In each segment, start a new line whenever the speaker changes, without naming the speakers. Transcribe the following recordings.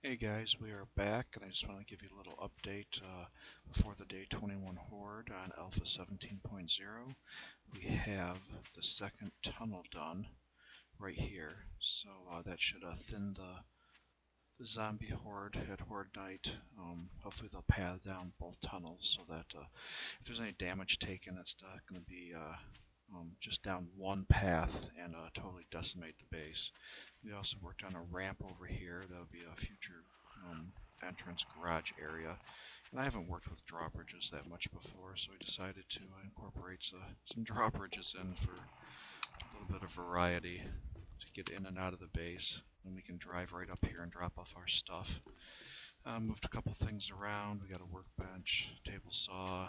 Hey guys, we are back, and I just want to give you a little update before the day 21 Horde on Alpha 17.0. We have the second tunnel done right here, so that should thin the zombie horde at Horde Night. Hopefully they'll pad down both tunnels so that if there's any damage taken, it's not going to be just down one path and totally decimate the base. We also worked on a ramp over here. That would be a future entrance garage area. And I haven't worked with drawbridges that much before, so I decided to incorporate some drawbridges in for a little bit of variety to get in and out of the base. And we can drive right up here and drop off our stuff. Moved a couple things around. We got a workbench, table saw,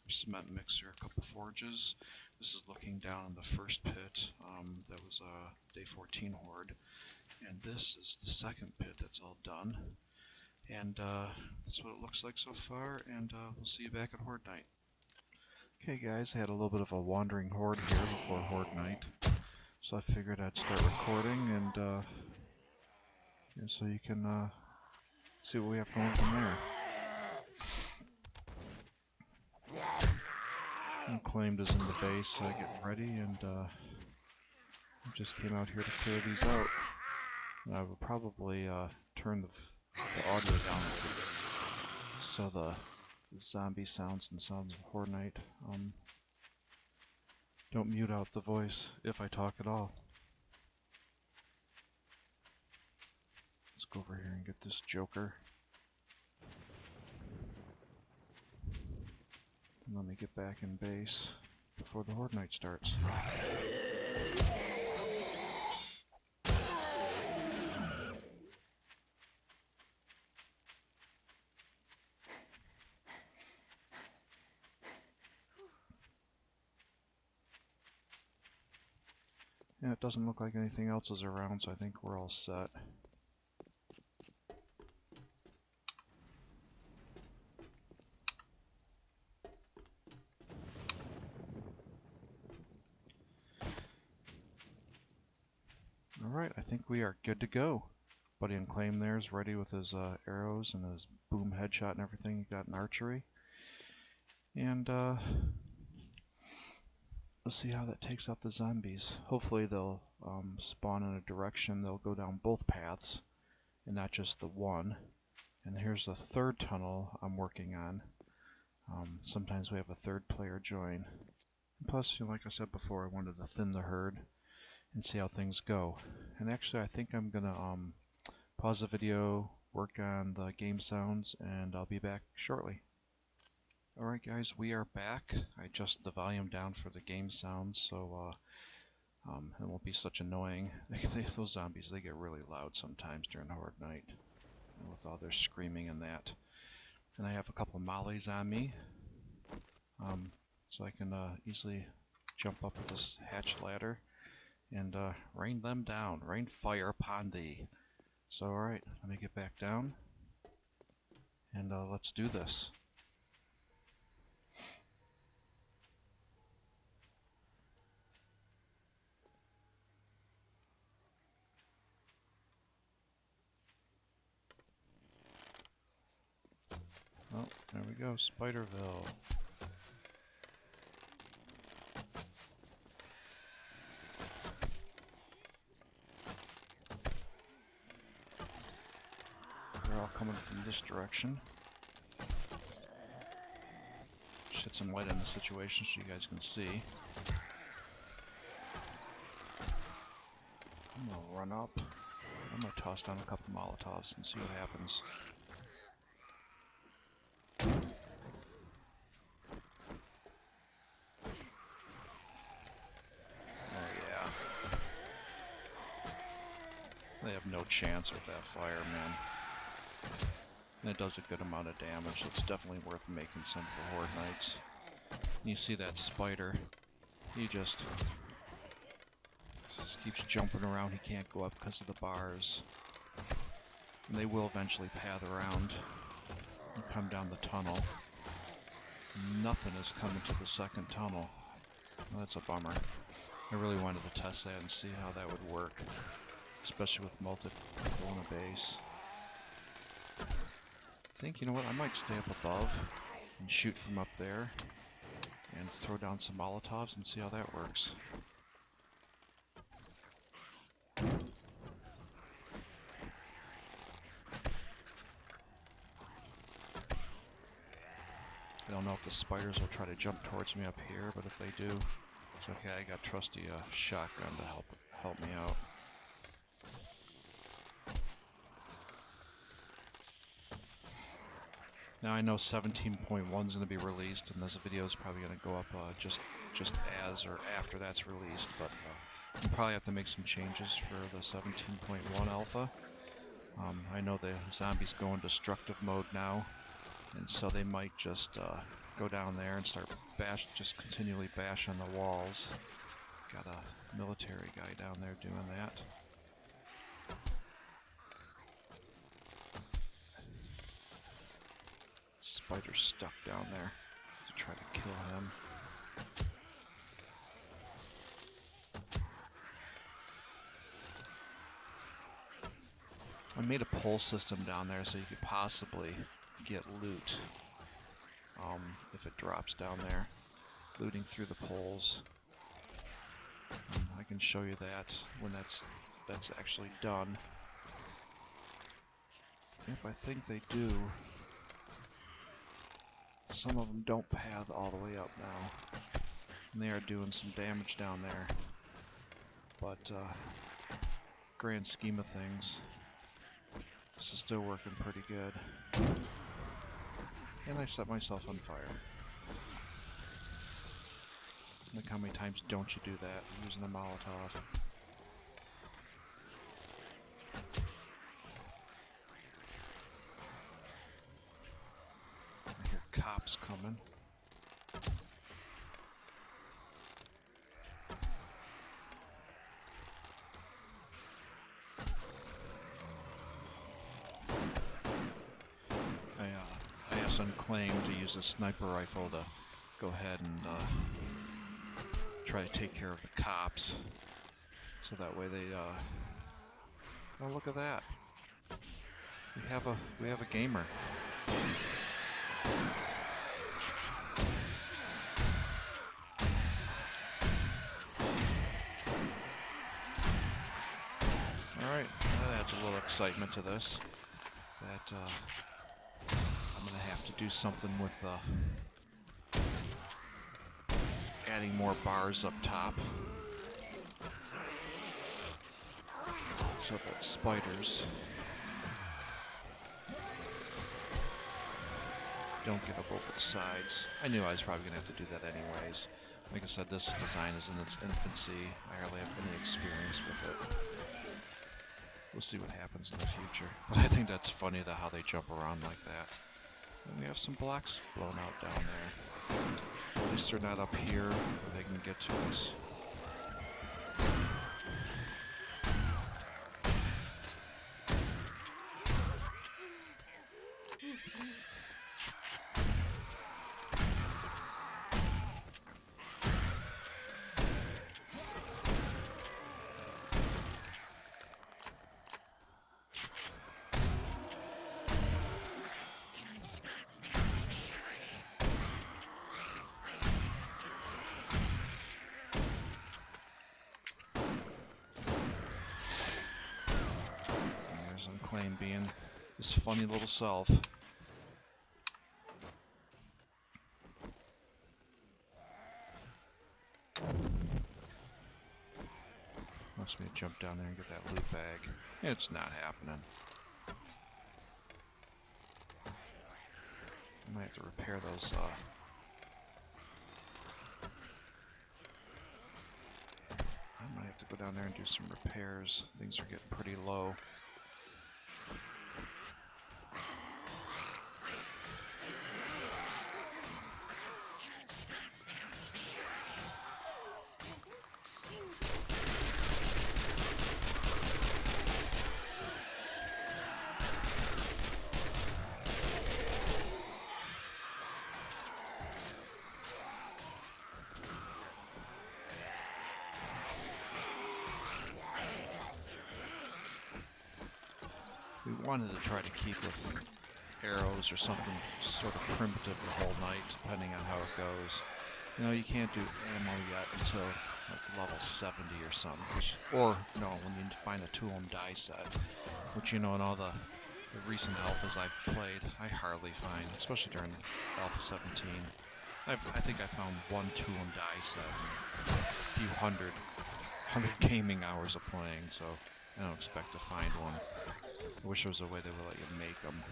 cement mixer, a couple forges. This is looking down on the first pit that was a day 14 horde, and this is the second pit that's all done, and that's what it looks like so far, and we'll see you back at Horde Night. Okay guys, I had a little bit of a wandering horde here before Horde Night, so I figured I'd start recording and so you can see what we have going from there. Unclaimed is in the base, getting ready, and I just came out here to clear these out. And I will probably turn the audio down so the zombie sounds and sounds of Horde Night don't mute out the voice if I talk at all. Let's go over here and get this joker. And let me get back in base before the Horde Night starts. Yeah, it doesn't look like anything else is around, so I think we're all set. Alright, I think we are good to go. Buddy Unclaimed there is ready with his arrows and his boom headshot and everything he got in archery. And let's see how that takes out the zombies. Hopefully they'll spawn in a direction. They'll go down both paths and not just the one. And here's the third tunnel I'm working on. Sometimes we have a third player join. And plus, like I said before, I wanted to thin the herd and see how things go. And actually, I think I'm gonna pause the video, work on the game sounds, and I'll be back shortly. Alright guys, we are back. I adjusted the volume down for the game sounds so it won't be such annoying. Those zombies, they get really loud sometimes during Horde Night with all their screaming and that. And I have a couple mollies on me, so I can easily jump up with this hatch ladder and rain them down, rain fire upon thee. So alright, let me get back down and let's do this. Oh, there we go, Spiderville. They're all coming from this direction. Shed some light on the situation so you guys can see. I'm gonna run up. I'm gonna toss down a couple Molotovs and see what happens. Oh yeah. They have no chance with that fire, man. And it does a good amount of damage, so it's definitely worth making some for Horde Nights. And you see that spider, he just keeps jumping around. He can't go up because of the bars. And they will eventually path around and come down the tunnel. Nothing is coming to the second tunnel. Well, that's a bummer. I really wanted to test that and see how that would work, especially with multiple in a base. think, you know what, I might stay up above and shoot from up there and throw down some Molotovs and see how that works. I don't know if the spiders will try to jump towards me up here, but if they do, it's okay. I got trusty shotgun to help me out. Now I know 17.1 is going to be released, and this video is probably going to go up just as or after that's released, but we'll probably have to make some changes for the 17.1 alpha. I know the zombies go in destructive mode now, and so they might just go down there and start just continually bash on the walls. Got a military guy down there doing that. Spider's stuck down there to try to kill him. I made a pole system down there so you could possibly get loot if it drops down there, looting through the poles. I can show you that when that's actually done. Yep, I think they do. Some of them don't path all the way up now, and they are doing some damage down there. But grand scheme of things, this is still working pretty good. And I set myself on fire. Look how many times don't you do that using a Molotov. I hear cops coming. I asked Unclaimed to use a sniper rifle to go ahead and try to take care of the cops, so that way they oh, look at that, we have a gamer. Alright, that adds a little excitement to this. That I'm gonna have to do something with adding more bars up top, so that spiders don't get up over the sides. I knew I was probably going to have to do that anyways. Like I said, this design is in its infancy. I hardly have any experience with it. We'll see what happens in the future. But I think that's funny how they jump around like that. And we have some blocks blown out down there. At least they're not up here where they can get to us. Unclaimed being this funny little self. Wants me to jump down there and get that loot bag. It's not happening. I might have to repair those I might have to go down there and do some repairs. Things are getting pretty low. We wanted to try to keep with arrows or something sort of primitive the whole night, depending on how it goes. You know, you can't do ammo yet until like level 70 or something, or you know, when you find a tool and die set, which, you know, in all the recent alphas I've played, I hardly find, especially during Alpha 17. I think I found one tool and die set in a few hundred gaming hours of playing, so I don't expect to find one. I wish there was a way they would let you make them.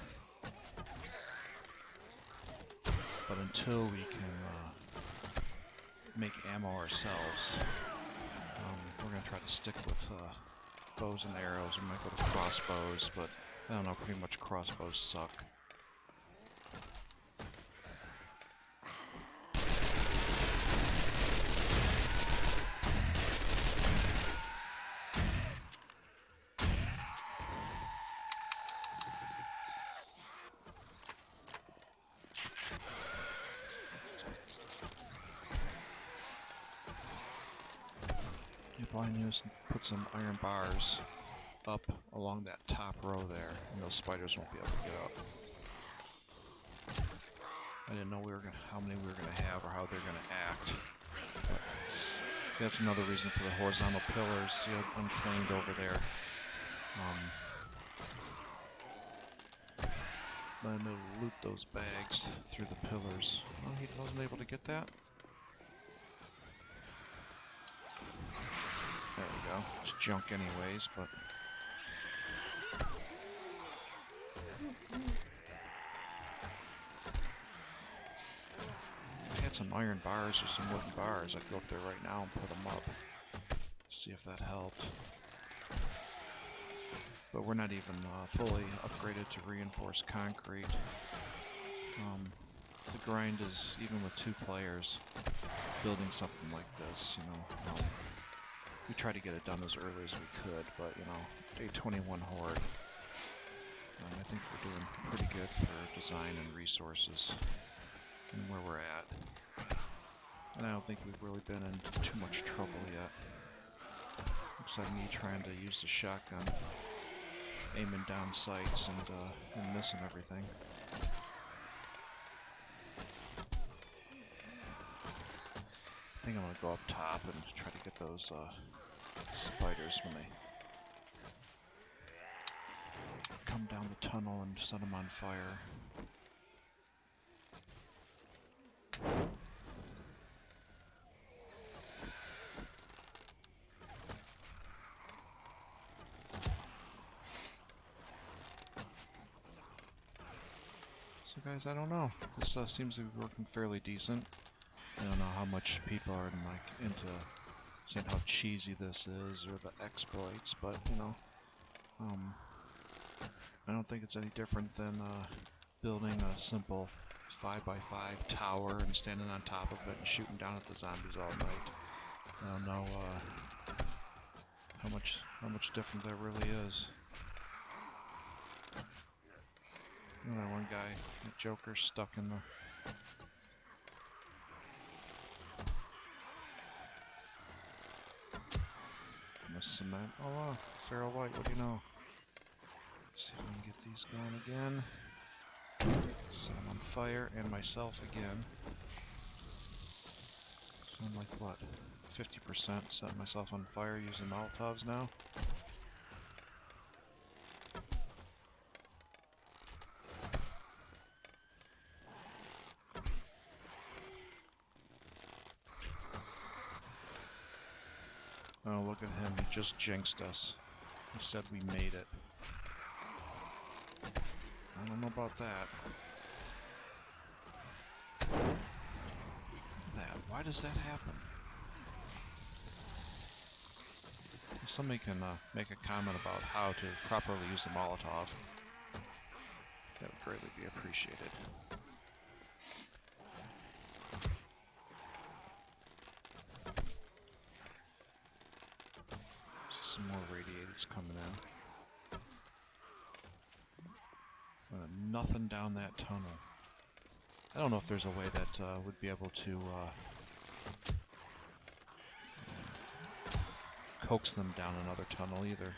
But until we can make ammo ourselves, we're going to try to stick with bows and arrows. We might go to crossbows, but I don't know, pretty much crossbows suck. All I need is put some iron bars up along that top row there, and those spiders won't be able to get up. I didn't know how many we were gonna have or how they're gonna act. But, see, that's another reason for the horizontal pillars. See, unclaimed over there. I'm able to loot those bags through the pillars. Oh, he wasn't able to get that. There we go. It's junk anyways, but... I had some iron bars or some wooden bars. I'd go up there right now and put them up. See if that helped. But we're not even fully upgraded to reinforced concrete. The grind is, even with 2 players, building something like this, you know. We tried to get it done as early as we could, but, you know, day 21 Horde, I think we're doing pretty good for design and resources and where we're at. And I don't think we've really been in too much trouble yet. Looks like me trying to use the shotgun, aiming down sights and missing everything. I think I'm going to go up top and try to get those spiders when they come down the tunnel and set them on fire. So guys, I don't know. This seems to be working fairly decent. I don't know how much people are into saying how cheesy this is or the exploits, but you know, I don't think it's any different than building a simple 5x5 tower and standing on top of it and shooting down at the zombies all night. I don't know how much different that really is. You know, that one guy, the Joker, stuck in the cement. Oh wow, feral light, what do you know? Let's see if we can get these going again. Set them on fire, and myself again. So I'm like, what, 50% setting myself on fire using Molotovs now? Oh, look at him, he just jinxed us. He said we made it. I don't know about that. Why does that happen? If somebody can make a comment about how to properly use the Molotov, that would greatly be appreciated. Some more Radiateds coming in. Nothing down that tunnel. I don't know if there's a way that would be able to coax them down another tunnel either.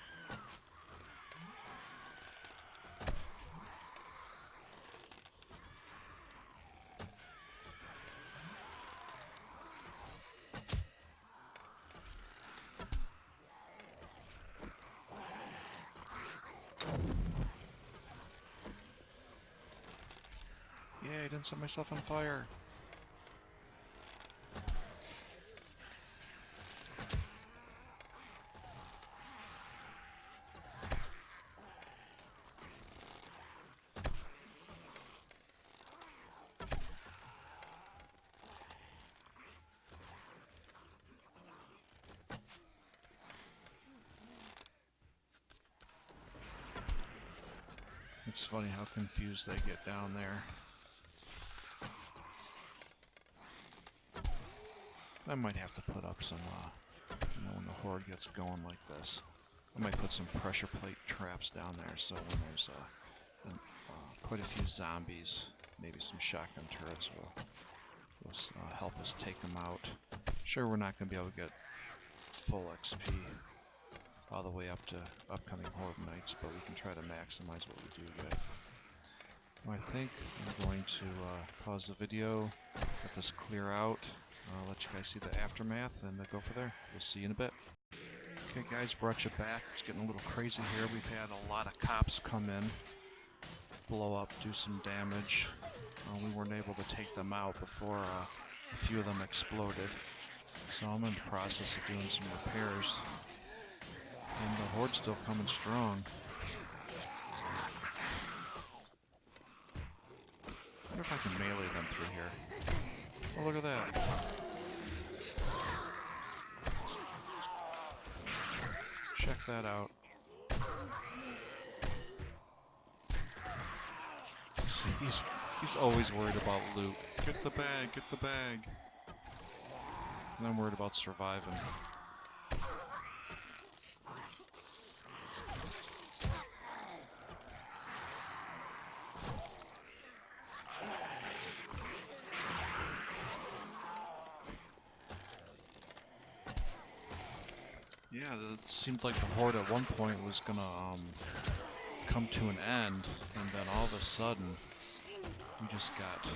didn't set myself on fire. It's funny how confused they get down there. I might have to put up some, when the Horde gets going like this, I might put some pressure plate traps down there so when there's quite a few zombies, maybe some shotgun turrets will help us take them out. Sure, we're not going to be able to get full XP all the way up to upcoming Horde nights, but we can try to maximize what we do get. Well, I think I'm going to pause the video, let this clear out, let you guys see the aftermath, and go for there. We'll see you in a bit. Okay guys, brought you back. It's getting a little crazy here. We've had a lot of cops come in, blow up, do some damage. We weren't able to take them out before a few of them exploded. So I'm in the process of doing some repairs. And the Horde's still coming strong. I wonder if I can melee them through here. Oh, look at that. Check that out. See, he's always worried about loot. Get the bag, get the bag. And I'm worried about surviving. Yeah, it seemed like the Horde at one point was gonna come to an end, and then all of a sudden, we just got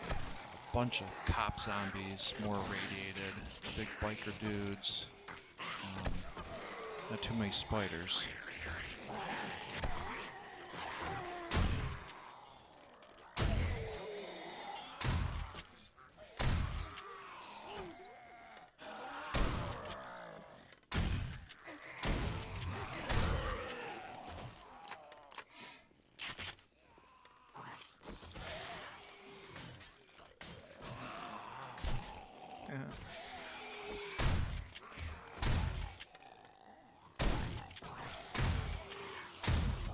a bunch of cop zombies, more radiated, big biker dudes, not too many spiders.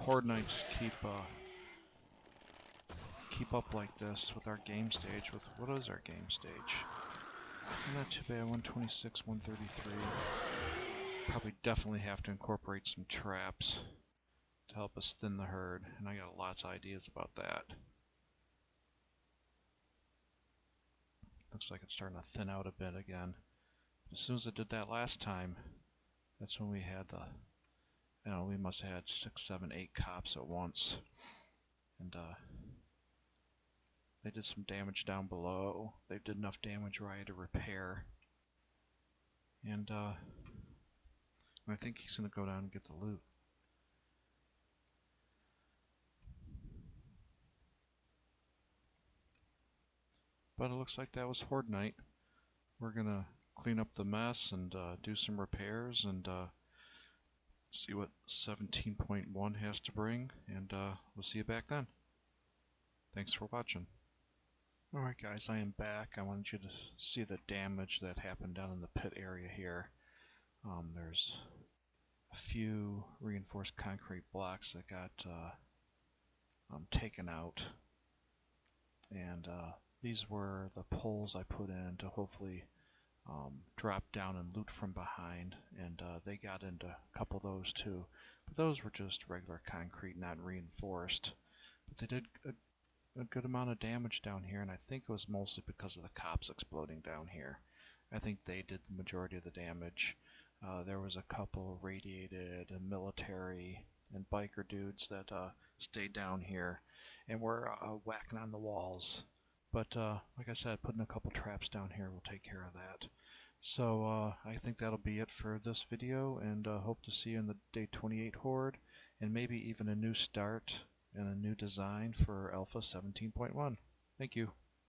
Horde nights keep up like this with our game stage. With what is our game stage? Not too bad. 126, 133. Probably definitely have to incorporate some traps to help us thin the herd, and I got lots of ideas about that. Looks like it's starting to thin out a bit again. As soon as I did that last time, that's when we had the, we must have had 6, 7, 8 cops at once. And they did some damage down below. They did enough damage where I had to repair. And I think he's going to go down and get the loot. But it looks like that was Horde night. We're going to clean up the mess and do some repairs and see what 17.1 has to bring, and we'll see you back then. Thanks for watching. Alright guys, I am back. I wanted you to see the damage that happened down in the pit area here. There's a few reinforced concrete blocks that got taken out, and these were the poles I put in to hopefully drop down and loot from behind, and they got into a couple of those too, but those were just regular concrete, not reinforced. But they did a good amount of damage down here, and I think it was mostly because of the cops exploding down here. I think they did the majority of the damage. There was a couple radiated and military and biker dudes that stayed down here and were whacking on the walls. But like I said, putting a couple traps down here will take care of that. So I think that'll be it for this video, and hope to see you in the Day 28 Horde, and maybe even a new start and a new design for Alpha 17.1. Thank you.